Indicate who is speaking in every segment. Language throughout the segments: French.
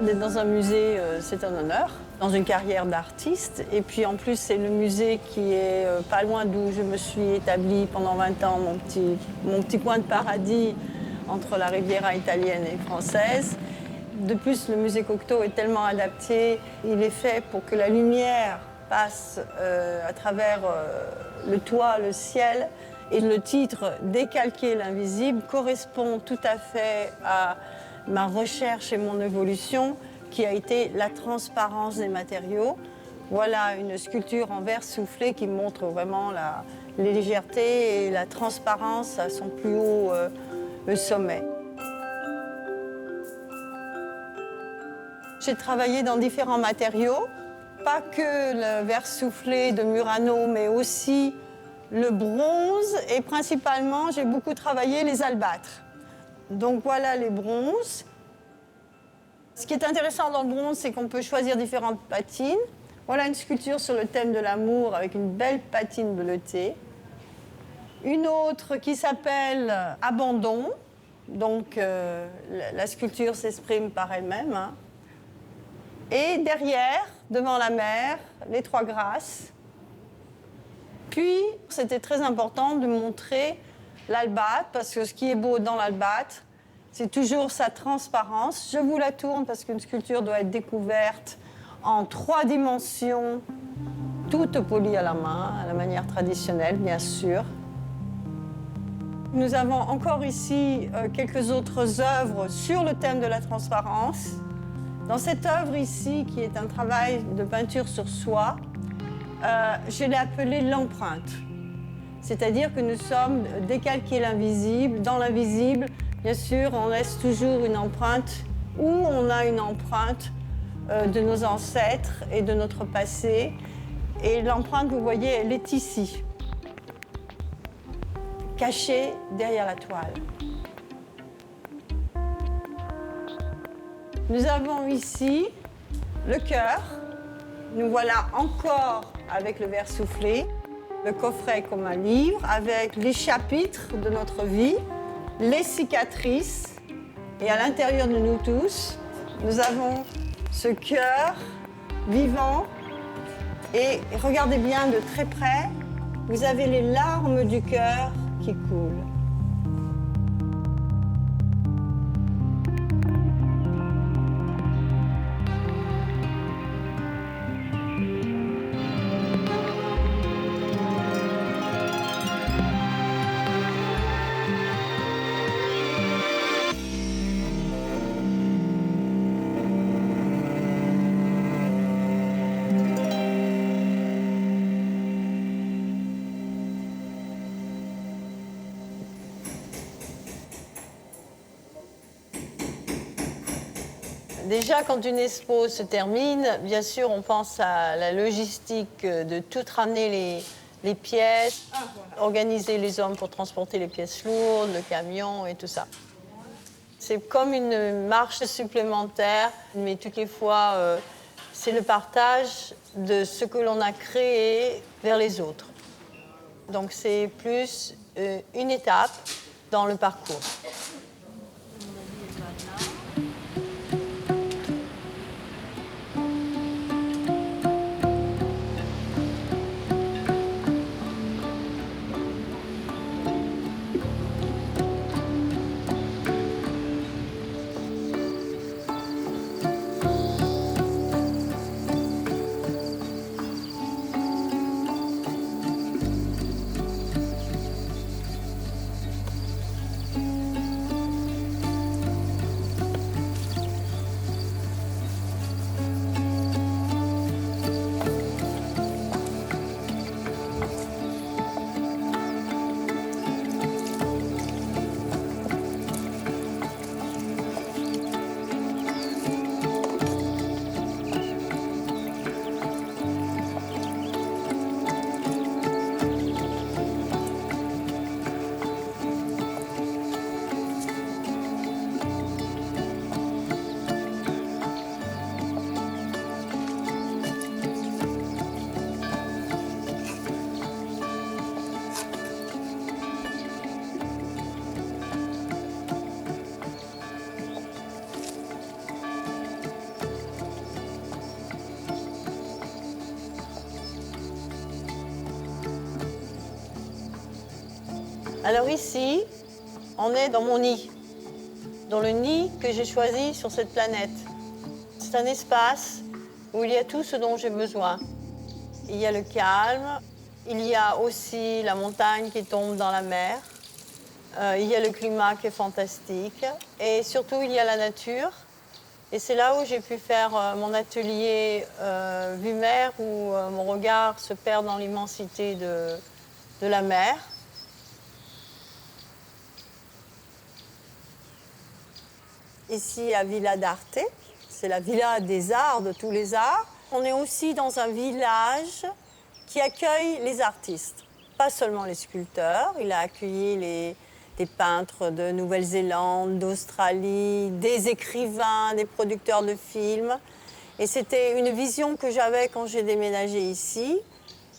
Speaker 1: D'être dans un musée, c'est un honneur, dans une carrière d'artiste. Et puis en plus, c'est le musée qui est pas loin d'où je me suis établie pendant 20 ans, mon petit coin de paradis entre la Riviera italienne et française. De plus, le musée Cocteau est tellement adapté, il est fait pour que la lumière passe à travers le toit, le ciel. Et le titre « Décalquer l'invisible » correspond tout à fait à ma recherche et mon évolution, qui a été la transparence des matériaux. Voilà une sculpture en verre soufflé qui montre vraiment la légèreté et la transparence à son plus haut sommet. J'ai travaillé dans différents matériaux, pas que le verre soufflé de Murano, mais aussi le bronze, et principalement, j'ai beaucoup travaillé les albâtres. Donc voilà les bronzes. Ce qui est intéressant dans le bronze, c'est qu'on peut choisir différentes patines. Voilà une sculpture sur le thème de l'amour avec une belle patine bleutée. Une autre qui s'appelle Abandon. Donc la sculpture s'exprime par elle-même. Hein. Et derrière, devant la mer, les Trois Grâces. Puis, c'était très important de montrer l'albâtre, parce que ce qui est beau dans l'albâtre, c'est toujours sa transparence. Je vous la tourne parce qu'une sculpture doit être découverte en 3 dimensions, toute polie à la main, à la manière traditionnelle, bien sûr. Nous avons encore ici quelques autres œuvres sur le thème de la transparence. Dans cette œuvre ici, qui est un travail de peinture sur soie, je l'ai appelée l'empreinte. C'est-à-dire que nous sommes décalqués l'invisible. Dans l'invisible, bien sûr, on laisse toujours une empreinte, ou on a une empreinte de nos ancêtres et de notre passé. Et l'empreinte, vous voyez, elle est ici, cachée derrière la toile. Nous avons ici le cœur. Nous voilà encore avec le verre soufflé, le coffret comme un livre, avec les chapitres de notre vie, les cicatrices. Et à l'intérieur de nous tous, nous avons ce cœur vivant. Et regardez bien de très près, vous avez les larmes du cœur qui coulent. Déjà, quand une expo se termine, bien sûr, on pense à la logistique de tout ramener les pièces, organiser les hommes pour transporter les pièces lourdes, le camion et tout ça. C'est comme une marche supplémentaire, mais toutes les fois, c'est le partage de ce que l'on a créé vers les autres. Donc c'est plus une étape dans le parcours. Alors ici, on est dans mon nid, dans le nid que j'ai choisi sur cette planète. C'est un espace où il y a tout ce dont j'ai besoin. Il y a le calme, il y a aussi la montagne qui tombe dans la mer, il y a le climat qui est fantastique et surtout il y a la nature. Et c'est là où j'ai pu faire mon atelier vue mer où mon regard se perd dans l'immensité de la mer. Ici à Villa d'Arte, c'est la villa des arts, de tous les arts. On est aussi dans un village qui accueille les artistes, pas seulement les sculpteurs. Il a accueilli des peintres de Nouvelle-Zélande, d'Australie, des écrivains, des producteurs de films. Et c'était une vision que j'avais quand j'ai déménagé ici,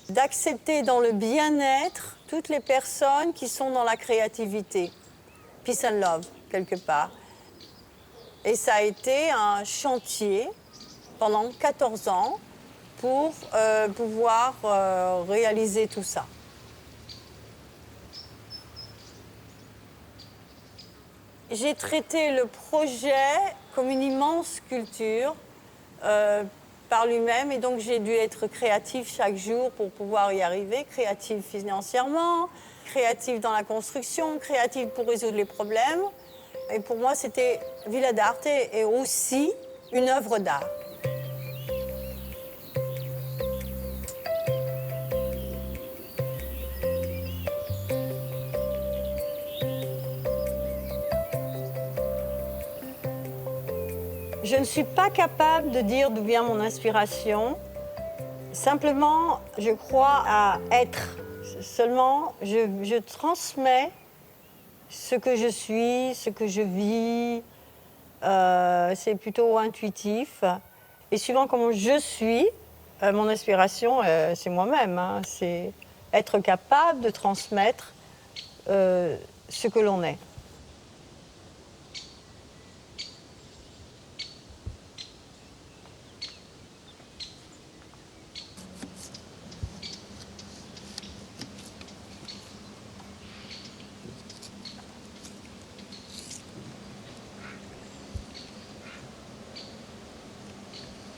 Speaker 1: d'accepter dans le bien-être toutes les personnes qui sont dans la créativité. Peace and love, quelque part. Et ça a été un chantier pendant 14 ans pour pouvoir réaliser tout ça. J'ai traité le projet comme une immense sculpture par lui-même et donc j'ai dû être créative chaque jour pour pouvoir y arriver, créative financièrement, créative dans la construction, créative pour résoudre les problèmes. Et pour moi, c'était Villa d'Arte et aussi une œuvre d'art. Je ne suis pas capable de dire d'où vient mon inspiration. Simplement, je crois à être. Seulement, je transmets ce que je suis, ce que je vis. C'est plutôt intuitif. Et suivant comment je suis, mon inspiration, c'est moi-même. Hein. C'est être capable de transmettre ce que l'on est.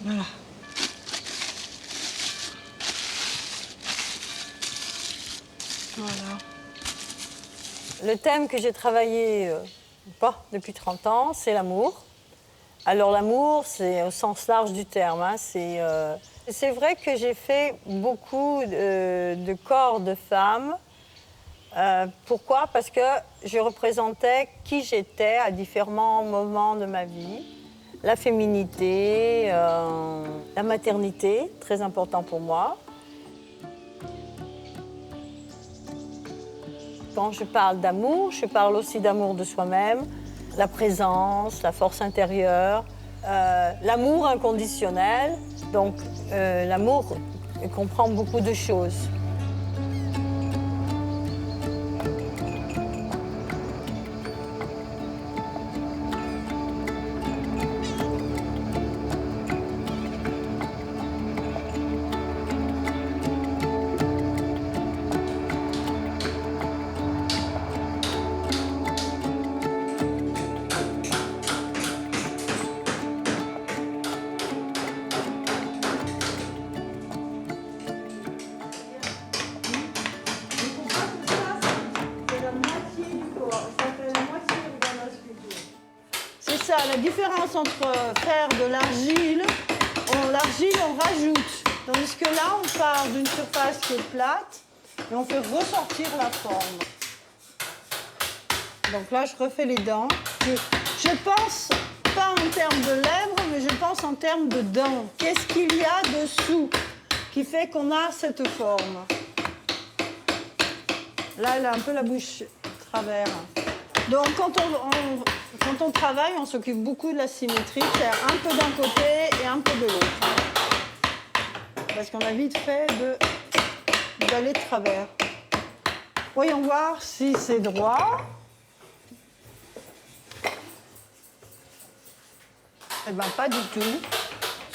Speaker 1: Voilà. Voilà. Le thème que j'ai travaillé depuis 30 ans, c'est l'amour. Alors l'amour, c'est au sens large du terme. Hein, c'est vrai que j'ai fait beaucoup de corps de femmes. Pourquoi? Parce que je représentais qui j'étais à différents moments de ma vie. La féminité, la maternité, très important pour moi. Quand je parle d'amour, je parle aussi d'amour de soi-même, la présence, la force intérieure, l'amour inconditionnel. Donc l'amour comprend beaucoup de choses. La différence entre faire de l'argile, l'argile on rajoute, tandis que là on part d'une surface qui est plate et on fait ressortir la forme. Donc là je refais les dents. Je pense pas en termes de lèvres, mais je pense en termes de dents. Qu'est-ce qu'il y a dessous qui fait qu'on a cette forme? Là elle a un peu la bouche travers. Donc quand on travaille, on s'occupe beaucoup de la symétrie, faire un peu d'un côté et un peu de l'autre. Parce qu'on a vite fait d'aller de travers. Voyons voir si c'est droit. Eh bien, pas du tout.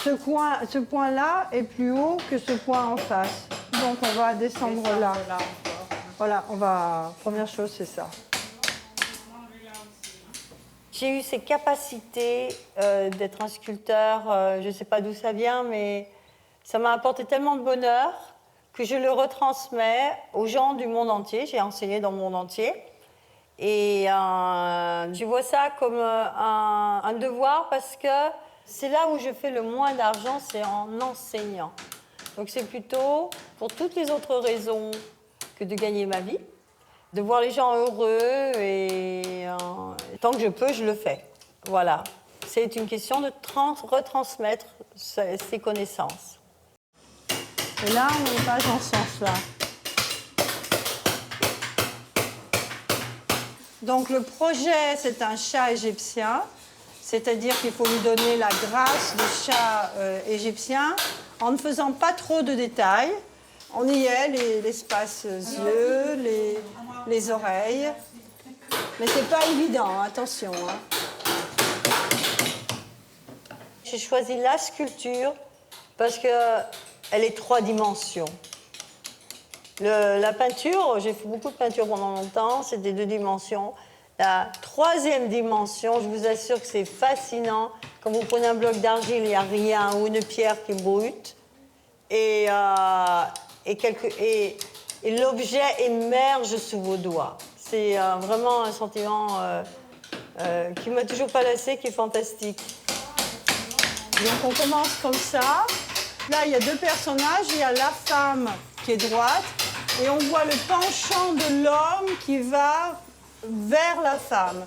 Speaker 1: Ce point-là est plus haut que ce point en face. Donc on va descendre là. Voilà, première chose, c'est ça. J'ai eu ces capacités d'être un sculpteur, je ne sais pas d'où ça vient, mais ça m'a apporté tellement de bonheur que je le retransmets aux gens du monde entier. J'ai enseigné dans le monde entier. Et je vois ça comme un devoir parce que c'est là où je fais le moins d'argent, c'est en enseignant. Donc c'est plutôt pour toutes les autres raisons que de gagner ma vie, de voir les gens heureux et tant que je peux, je le fais. Voilà. C'est une question de retransmettre ces connaissances. Et là, on est pas dans ce sens-là. Donc le projet, c'est un chat égyptien, c'est-à-dire qu'il faut lui donner la grâce de chat égyptien en ne faisant pas trop de détails. On y est, l'espace yeux, les oreilles. Mais c'est pas évident, attention. J'ai choisi la sculpture parce qu'elle est 3 dimensions. La peinture, j'ai fait beaucoup de peinture pendant longtemps, c'est des 2 dimensions. La 3e dimension, je vous assure que c'est fascinant. Quand vous prenez un bloc d'argile, il n'y a rien, ou une pierre qui est brute. Et l'objet émerge sous vos doigts. C'est vraiment un sentiment qui ne m'a toujours pas lassé, qui est fantastique. Donc on commence comme ça. Là, il y a 2 personnages. Il y a la femme qui est droite et on voit le penchant de l'homme qui va vers la femme.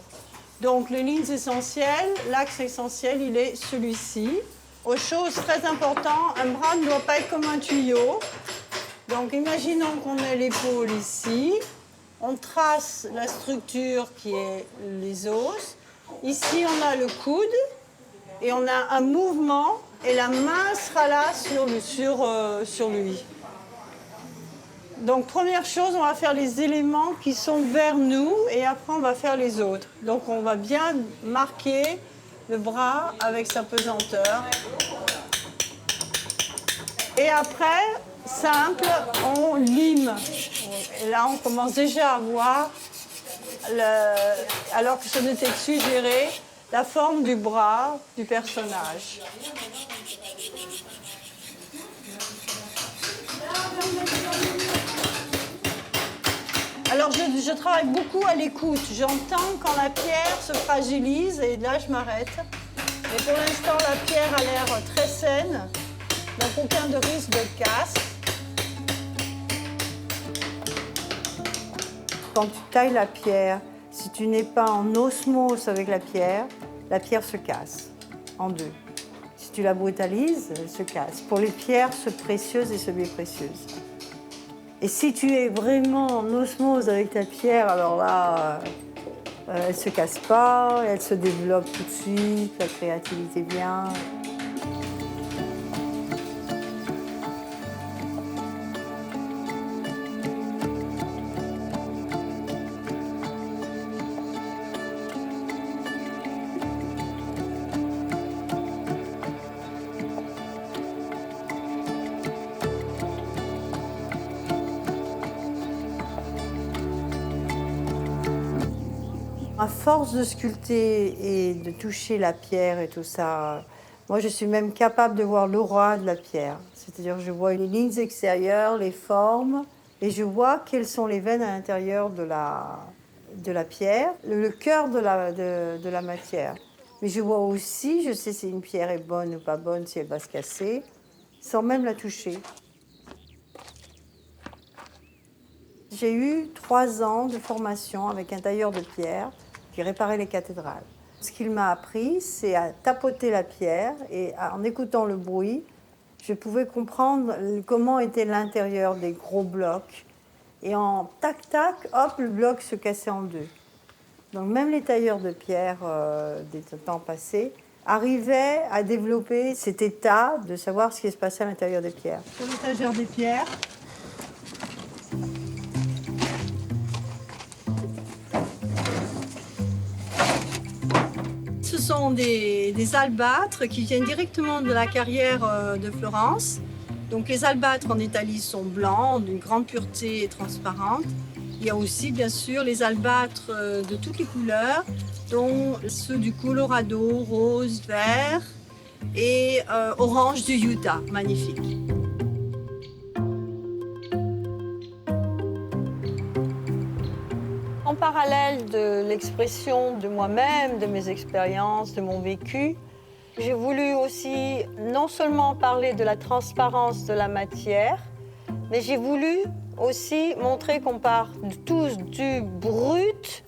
Speaker 1: Donc les lignes essentielles, l'axe essentiel, il est celui-ci. Autre chose très importante, un bras ne doit pas être comme un tuyau. Donc imaginons qu'on ait l'épaule ici. On trace la structure qui est les os. Ici, on a le coude et on a un mouvement et la main sera là sur lui. Donc première chose, on va faire les éléments qui sont vers nous et après on va faire les autres. Donc on va bien marquer le bras avec sa pesanteur. Et après, simple, on lime. Et là, on commence déjà à voir, alors que ce n'était que suggéré, la forme du bras du personnage. Alors, je travaille beaucoup à l'écoute. J'entends quand la pierre se fragilise et là, je m'arrête. Mais pour l'instant, la pierre a l'air très saine, donc aucun de risque de casse. Quand tu tailles la pierre, si tu n'es pas en osmose avec la pierre se casse en 2. Si tu la brutalises, elle se casse. Pour les pierres précieuses et semi-précieuses. Et si tu es vraiment en osmose avec ta pierre, alors là, elle ne se casse pas, elle se développe tout de suite, la créativité vient. À force de sculpter et de toucher la pierre et tout ça, moi je suis même capable de voir l'aura de la pierre. C'est-à-dire que je vois les lignes extérieures, les formes, et je vois quelles sont les veines à l'intérieur de la pierre, le cœur de la matière. Mais je vois aussi, je sais si une pierre est bonne ou pas bonne, si elle va se casser, sans même la toucher. J'ai eu 3 ans de formation avec un tailleur de pierre qui réparait les cathédrales. Ce qu'il m'a appris, c'est à tapoter la pierre et en écoutant le bruit, je pouvais comprendre comment était l'intérieur des gros blocs. Et en tac-tac, hop, le bloc se cassait en 2. Donc même les tailleurs de pierre des temps passés arrivaient à développer cet état de savoir ce qui se passait à l'intérieur des pierres. Sur l'étagère des pierres, ce sont des albâtres qui viennent directement de la carrière de Florence. Donc les albâtres en Italie sont blancs, d'une grande pureté et transparente. Il y a aussi bien sûr les albâtres de toutes les couleurs, dont ceux du Colorado, rose, vert et orange du Utah, magnifique. En parallèle de l'expression de moi-même, de mes expériences, de mon vécu, j'ai voulu aussi non seulement parler de la transparence de la matière, mais j'ai voulu aussi montrer qu'on part tous du brut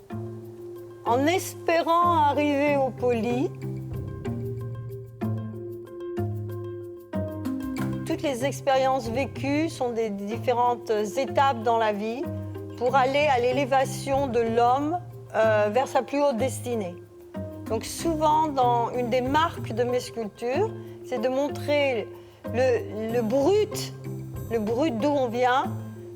Speaker 1: en espérant arriver au poli. Toutes les expériences vécues sont des différentes étapes dans la vie pour aller à l'élévation de l'homme vers sa plus haute destinée. Donc souvent, dans une des marques de mes sculptures, c'est de montrer le brut d'où on vient,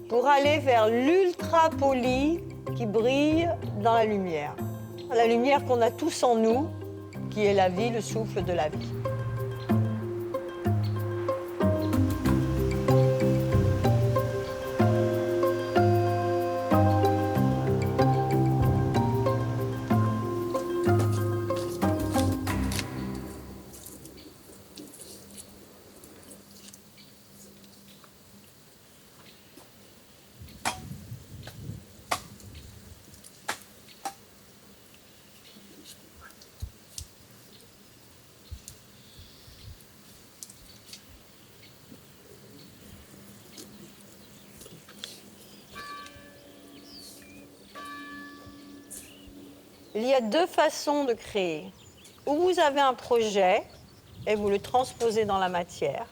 Speaker 1: pour aller vers l'ultra poli qui brille dans la lumière. La lumière qu'on a tous en nous, qui est la vie, le souffle de la vie. Il y a deux façons de créer. Ou vous avez un projet et vous le transposez dans la matière,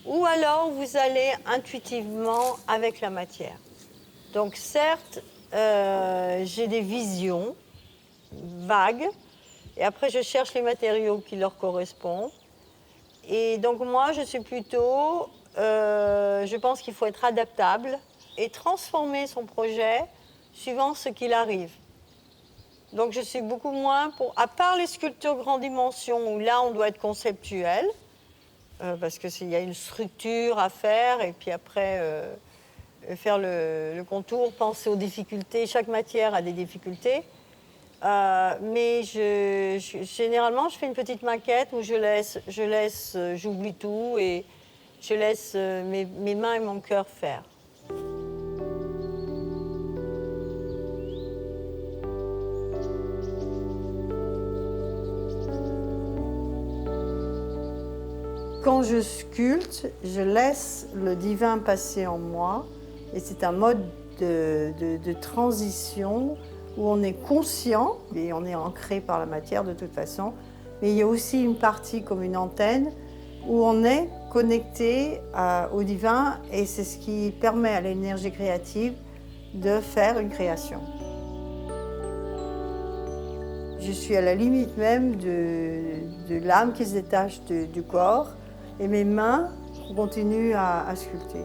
Speaker 1: ou alors vous allez intuitivement avec la matière. Donc certes, j'ai des visions vagues, et après je cherche les matériaux qui leur correspondent. Et donc moi, je suis plutôt, je pense qu'il faut être adaptable et transformer son projet suivant ce qu'il arrive. Donc je suis beaucoup moins pour, à part les sculptures grande dimension, où là on doit être conceptuel, parce qu'il y a une structure à faire, et puis après faire le contour, penser aux difficultés, chaque matière a des difficultés. Mais généralement je fais une petite maquette où j'oublie tout et je laisse mes mains et mon cœur faire. Quand je sculpte, je laisse le divin passer en moi, et c'est un mode de transition où on est conscient, et on est ancré par la matière de toute façon, mais il y a aussi une partie comme une antenne où on est connecté au divin, et c'est ce qui permet à l'énergie créative de faire une création. Je suis à la limite même de l'âme qui se détache du corps, et mes mains continuent à sculpter.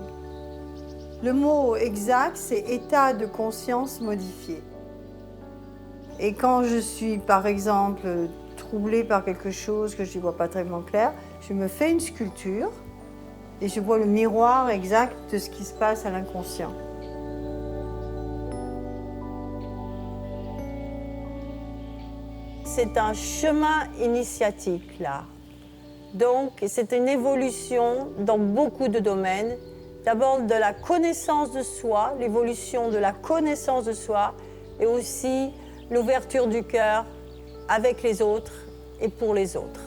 Speaker 1: Le mot exact, c'est état de conscience modifié. Et quand je suis, par exemple, troublée par quelque chose que je ne vois pas tellement clair, je me fais une sculpture et je vois le miroir exact de ce qui se passe à l'inconscient. C'est un chemin initiatique, l'art. Donc, c'est une évolution dans beaucoup de domaines. D'abord de la connaissance de soi, l'évolution de la connaissance de soi, et aussi l'ouverture du cœur avec les autres et pour les autres.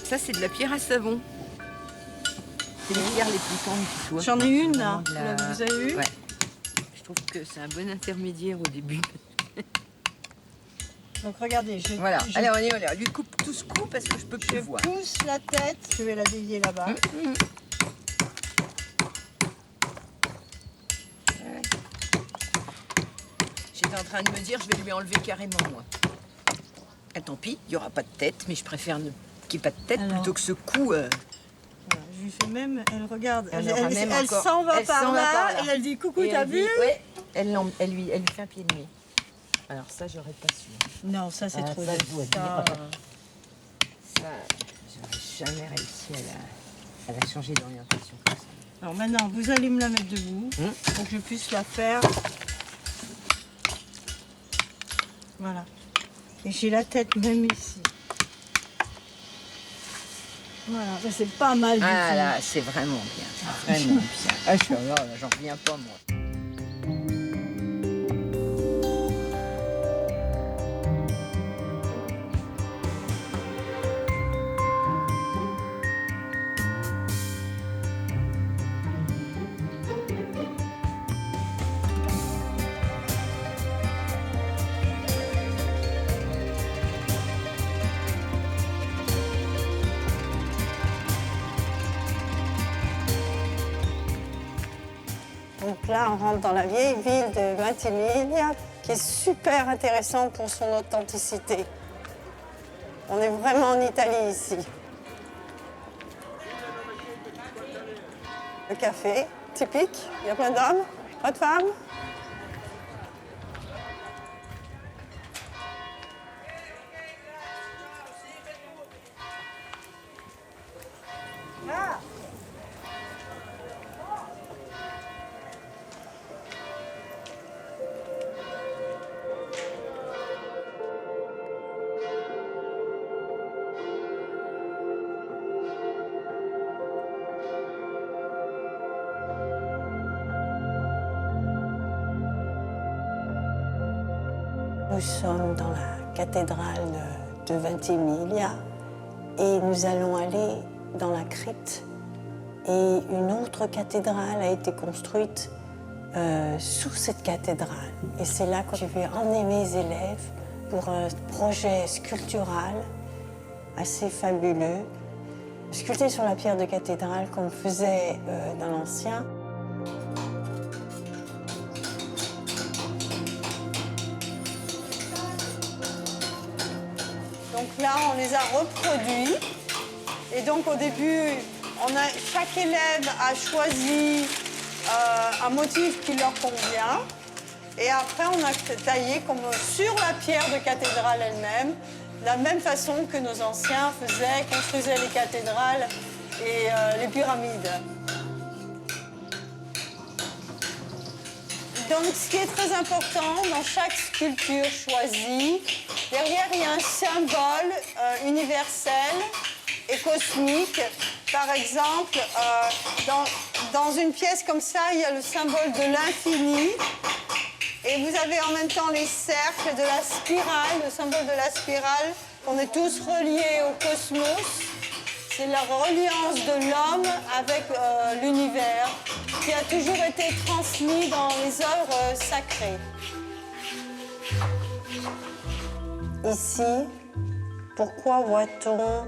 Speaker 2: Ça, c'est de la pierre à savon. C'est les pierres les plus tendres qui soient.
Speaker 1: J'en ai une là.
Speaker 2: La...
Speaker 1: Vous avez eu?
Speaker 2: Ouais. Je trouve que c'est un bon intermédiaire au début.
Speaker 1: Donc regardez,
Speaker 2: voilà. Allez, on y va. Lui coupe tout ce coup parce que je peux plus voir.
Speaker 1: Je pousse la tête, je vais la dévier là-bas.
Speaker 2: j'étais en train de me dire, je vais lui enlever carrément, moi. Ah, tant pis, il n'y aura pas de tête, mais je préfère qu'il n'y ait pas de tête plutôt que ce cou.
Speaker 1: Voilà, je lui fais même, elle regarde, elle
Speaker 2: encore-
Speaker 1: s'en va
Speaker 2: elle
Speaker 1: par
Speaker 2: s'en va
Speaker 1: là,
Speaker 2: par là.
Speaker 1: et elle dit coucou,
Speaker 2: Et
Speaker 1: t'as
Speaker 2: elle
Speaker 1: vu?
Speaker 2: dit- Ouais, elle lui fait un pied de nez. Alors ça, j'aurais pas su.
Speaker 1: Non, ça c'est trop
Speaker 2: ça,
Speaker 1: dur.
Speaker 2: je dois
Speaker 1: Ça,
Speaker 2: dire. Ça, j'aurais jamais réussi à la changer d'orientation comme ça.
Speaker 1: Alors maintenant, vous allez me la mettre debout pour que je puisse la faire. Voilà. Et j'ai la tête même ici. Voilà, ça, c'est pas mal du
Speaker 2: Ah
Speaker 1: tout.
Speaker 2: là, c'est vraiment bien. Vraiment bien. Ah, j'en reviens pas, moi.
Speaker 1: Donc là, on rentre dans la vieille ville de Ventimiglia, qui est super intéressant pour son authenticité. On est vraiment en Italie ici. Le café, typique. Il y a plein d'hommes, pas de femmes. Nous sommes dans la cathédrale de Ventimiglia et nous allons aller dans la crypte. Et une autre cathédrale a été construite sous cette cathédrale. Et c'est là que je vais emmener mes élèves pour un projet sculptural assez fabuleux, sculpté sur la pierre de cathédrale comme faisait dans l'ancien. Donc là, on les a reproduits. Et donc au début, chaque élève a choisi un motif qui leur convient. Et après, on a taillé comme sur la pierre de cathédrale elle-même, de la même façon que nos anciens construisaient les cathédrales et les pyramides. Donc, ce qui est très important dans chaque sculpture choisie, derrière, il y a un symbole universel et cosmique. Par exemple, dans une pièce comme ça, il y a le symbole de l'infini. Et vous avez en même temps les cercles de la spirale, le symbole de la spirale. On est tous reliés au cosmos. C'est la reliance de l'homme avec l'univers qui a toujours été transmis dans les œuvres sacrées. Ici, pourquoi voit-on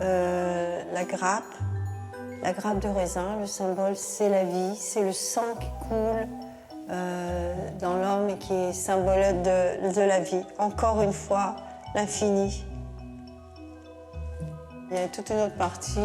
Speaker 1: la grappe? La grappe de raisin, le symbole, c'est la vie, c'est le sang qui coule dans l'homme et qui est symbole de la vie. Encore une fois, l'infini. Il y a toute une autre partie.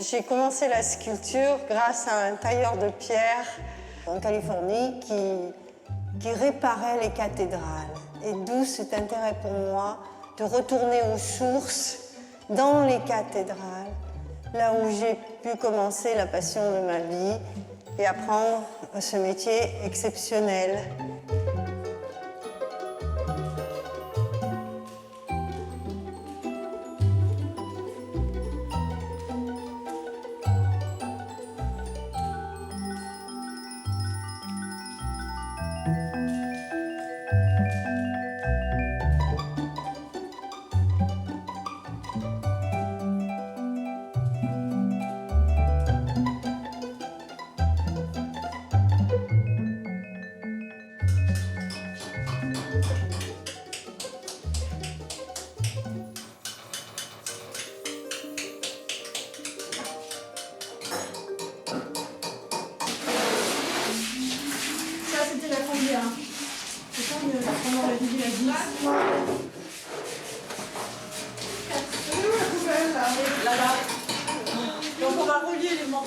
Speaker 1: J'ai commencé la sculpture grâce à un tailleur de pierre en Californie qui réparait les cathédrales. Et d'où cet intérêt pour moi de retourner aux sources dans les cathédrales, là où j'ai pu commencer la passion de ma vie et apprendre ce métier exceptionnel.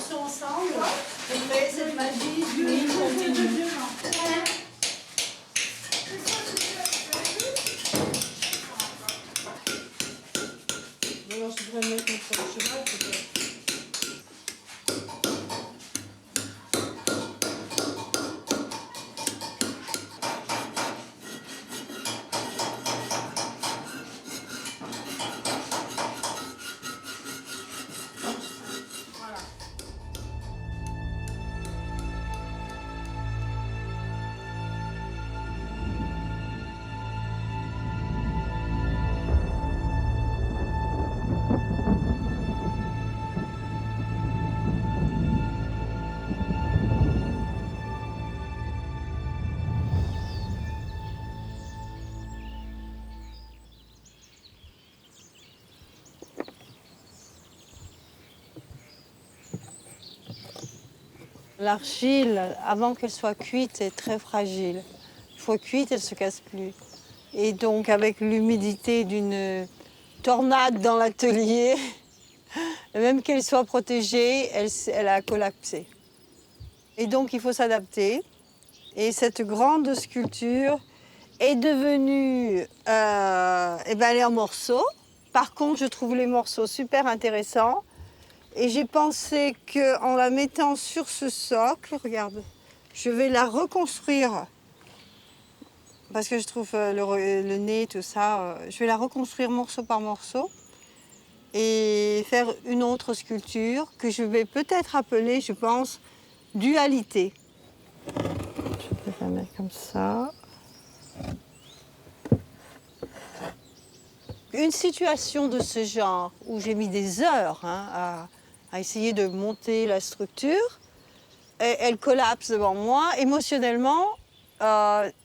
Speaker 1: morceaux ensemble pour créer cette magie d'huile continue. Alors je devrais mettre notre cheval peut-être. L'argile, avant qu'elle soit cuite, est très fragile. Une fois cuite, elle ne se casse plus. Et donc, avec l'humidité d'une tornade dans l'atelier, même qu'elle soit protégée, elle a collapsé. Et donc, il faut s'adapter. Et cette grande sculpture est devenue... elle est en morceaux. Par contre, je trouve les morceaux super intéressants. Et j'ai pensé qu'en la mettant sur ce socle, regarde, je vais la reconstruire. Parce que je trouve le nez, tout ça, je vais la reconstruire morceau par morceau. Et faire une autre sculpture que je vais peut-être appeler, je pense, dualité. Je vais la mettre comme ça. Une situation de ce genre, où j'ai mis des heures à essayer de monter la structure, et elle collapse devant moi. Émotionnellement,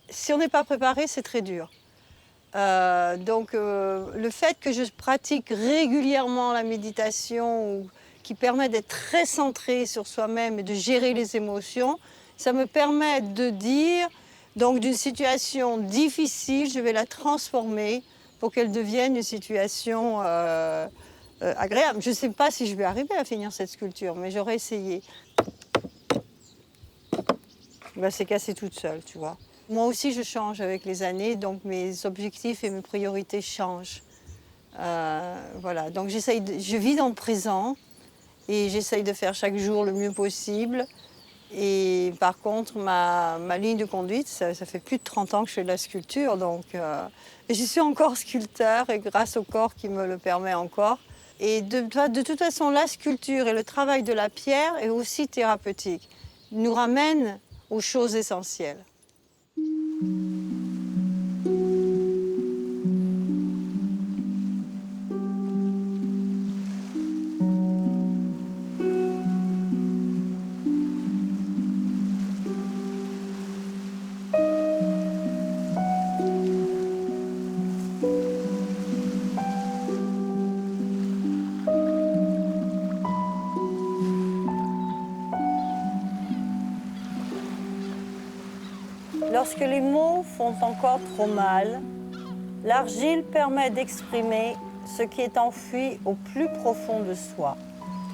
Speaker 1: si on n'est pas préparé, c'est très dur. Le fait que je pratique régulièrement la méditation, qui permet d'être très centré sur soi-même et de gérer les émotions, ça me permet de dire, donc d'une situation difficile, je vais la transformer pour qu'elle devienne une situation agréable. Je ne sais pas si je vais arriver à finir cette sculpture, mais j'aurais essayé. C'est cassé toute seule, tu vois. Moi aussi, je change avec les années, donc mes objectifs et mes priorités changent. Voilà, donc je vis dans le présent et j'essaye de faire chaque jour le mieux possible. Et par contre, ma ligne de conduite, ça fait plus de 30 ans que je fais de la sculpture, donc et je suis encore sculpteur et grâce au corps qui me le permet encore. Et de toute façon, la sculpture et le travail de la pierre est aussi thérapeutique. Il nous ramène aux choses essentielles. Lorsque les mots font encore trop mal, l'argile permet d'exprimer ce qui est enfoui au plus profond de soi,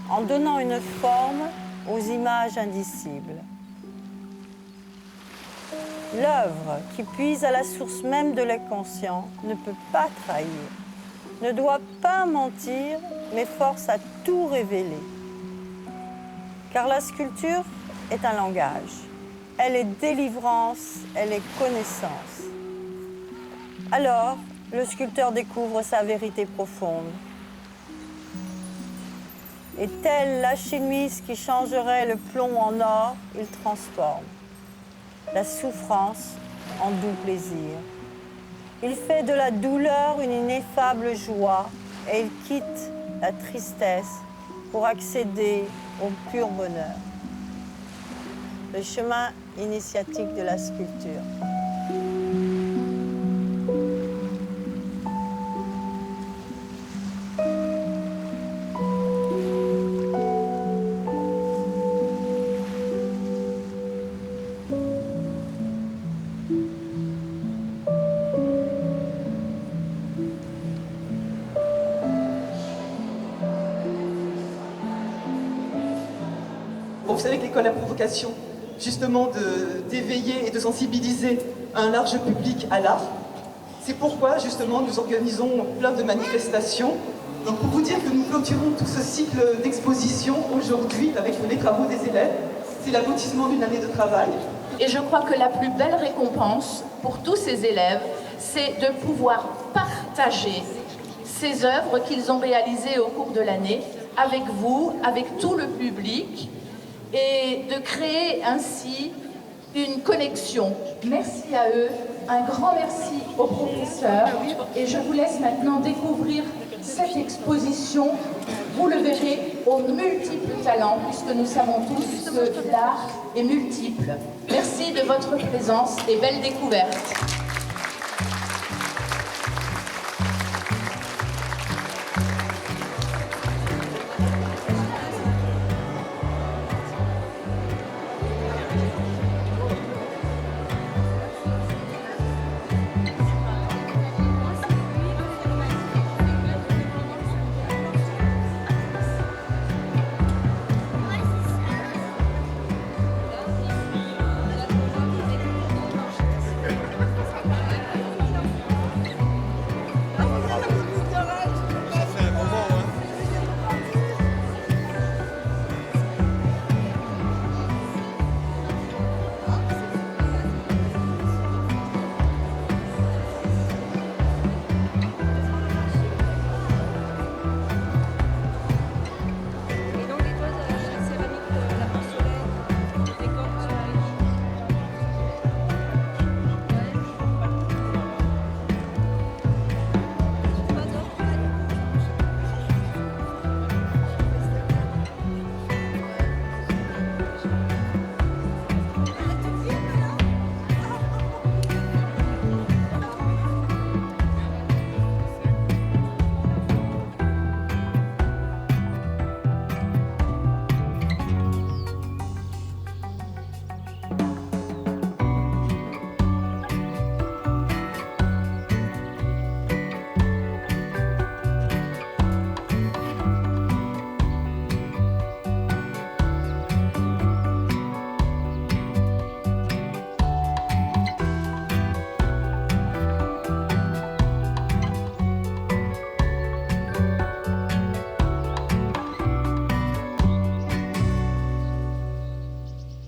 Speaker 1: en donnant une forme aux images indicibles. L'œuvre qui puise à la source même de l'inconscient ne peut pas trahir, ne doit pas mentir, mais force à tout révéler. Car la sculpture est un langage. Elle est délivrance, elle est connaissance. Alors, le sculpteur découvre sa vérité profonde. Et tel l'alchimiste qui changerait le plomb en or, il transforme la souffrance en doux plaisir. Il fait de la douleur une ineffable joie et il quitte la tristesse pour accéder au pur bonheur. Le chemin initiatique de la sculpture.
Speaker 3: Bon, vous savez que l'école a pour vocation justement d'éveiller et de sensibiliser un large public à l'art. C'est pourquoi justement nous organisons plein de manifestations. Donc pour vous dire que nous clôturons tout ce cycle d'exposition aujourd'hui avec les travaux des élèves. C'est l'aboutissement d'une année de travail.
Speaker 4: Et je crois que la plus belle récompense pour tous ces élèves, c'est de pouvoir partager ces œuvres qu'ils ont réalisées au cours de l'année avec vous, avec tout le public, et de créer ainsi une connexion. Merci à eux, un grand merci aux professeurs, et je vous laisse maintenant découvrir cette exposition. Vous le verrez aux multiples talents, puisque nous savons tous que l'art est multiple. Merci de votre présence et belle découverte.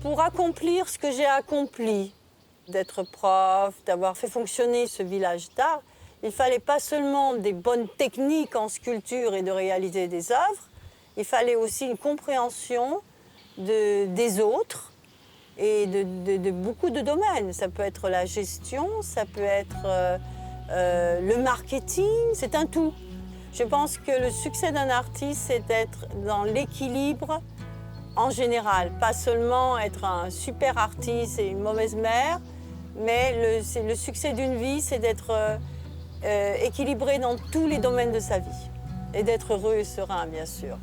Speaker 1: Pour accomplir ce que j'ai accompli, d'être prof, d'avoir fait fonctionner ce village d'art, il ne fallait pas seulement des bonnes techniques en sculpture et de réaliser des œuvres, il fallait aussi une compréhension des autres et de beaucoup de domaines. Ça peut être la gestion, ça peut être le marketing, c'est un tout. Je pense que le succès d'un artiste, c'est d'être dans l'équilibre en général, pas seulement être un super artiste et une mauvaise mère, mais le succès d'une vie, c'est d'être équilibré dans tous les domaines de sa vie et d'être heureux et serein, bien sûr.